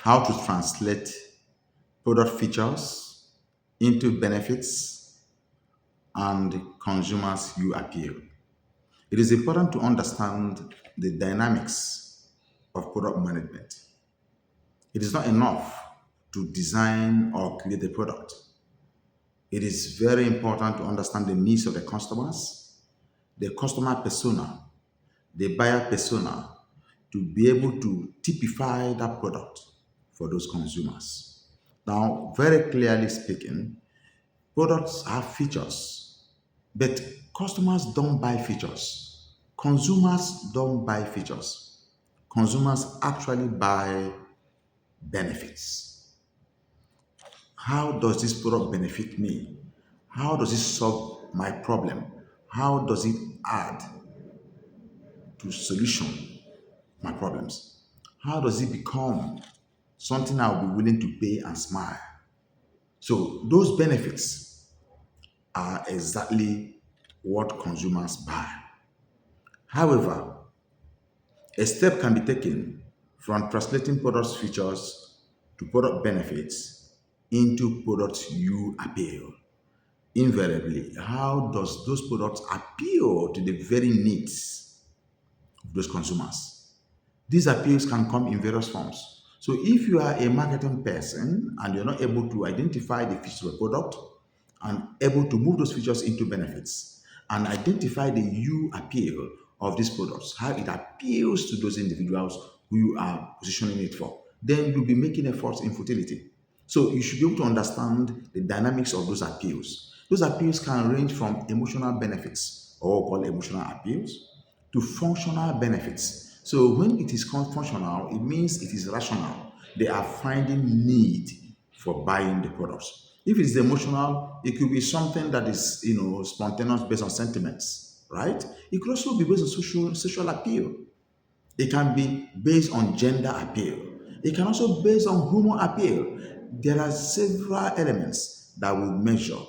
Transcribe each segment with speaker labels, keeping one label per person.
Speaker 1: how to translate product features into benefits and consumers you appeal. It is important to understand the dynamics of product management. It is not enough to design or create a product. It is very important to understand the needs of the customers, the customer persona, the buyer persona, to be able to typify that product for those consumers. Now, very clearly speaking, products have features, but customers don't buy features. Consumers don't buy features. Consumers actually buy benefits. How does this product benefit me? How does it solve my problem? How does it add to solution my problems? How does it become something I'll be willing to pay and smile? So those benefits are exactly what consumers buy. However, a step can be taken from translating product features to product benefits into products you appeal. Invariably, how does those products appeal to the very needs of those consumers? These appeals can come in various forms. So if you are a marketing person and you're not able to identify the features of a product and able to move those features into benefits and identify the you appeal of these products, how it appeals to those individuals who you are positioning it for, then you'll be making efforts in futility. So you should be able to understand the dynamics of those appeals. Those appeals can range from emotional benefits, or what we call emotional appeals, to functional benefits. So when it is called functional, it means it is rational. They are finding need for buying the products. If it's emotional, it could be something that is, spontaneous based on sentiments, right? It could also be based on social appeal. It can be based on gender appeal. It can also be based on humor appeal. There are several elements that will measure,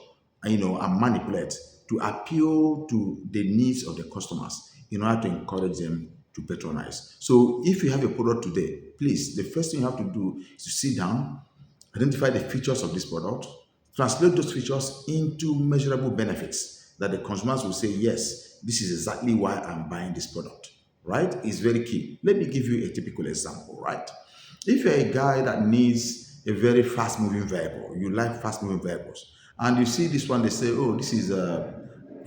Speaker 1: and manipulate to appeal to the needs of the customers in order to encourage them to patronize. So if you have a product today, please, the first thing you have to do is to sit down, identify the features of this product, translate those features into measurable benefits that the consumers will say, yes, this is exactly why I'm buying this product, right? It's very key. Let me give you a typical example, right? If you're a guy that needs a very fast moving vehicle, you like fast moving vehicles, and you see this one, they say, oh, this is a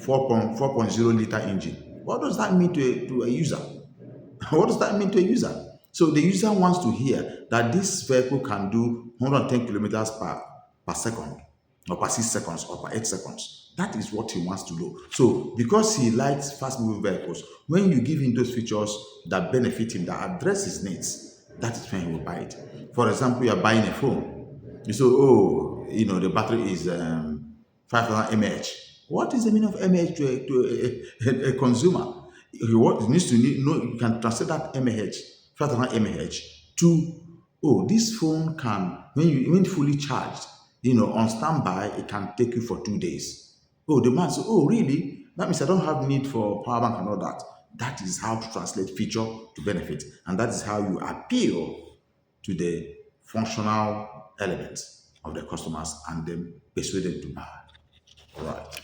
Speaker 1: 4.0 liter engine. What does that mean to a user? What does that mean to a user? So the user wants to hear that this vehicle can do 110 kilometers per second, or per 6 seconds, or per 8 seconds. That is what he wants to know. So because he likes fast moving vehicles, when you give him those features that benefit him, that address his needs, that is when he will buy it. For example, you are buying a phone. You say, oh, the battery is 5,000 mAh. What is the meaning of mAh to a consumer? He needs to know, you can translate that mAh, 5,000 mAh, to, oh, this phone can, when fully charged, on standby, it can take you for 2 days. Oh, the man said, oh, really? That means I don't have need for power bank and all that. That is how to translate feature to benefit. And that is how you appeal to the functional elements of the customers and then persuade them to buy. All right.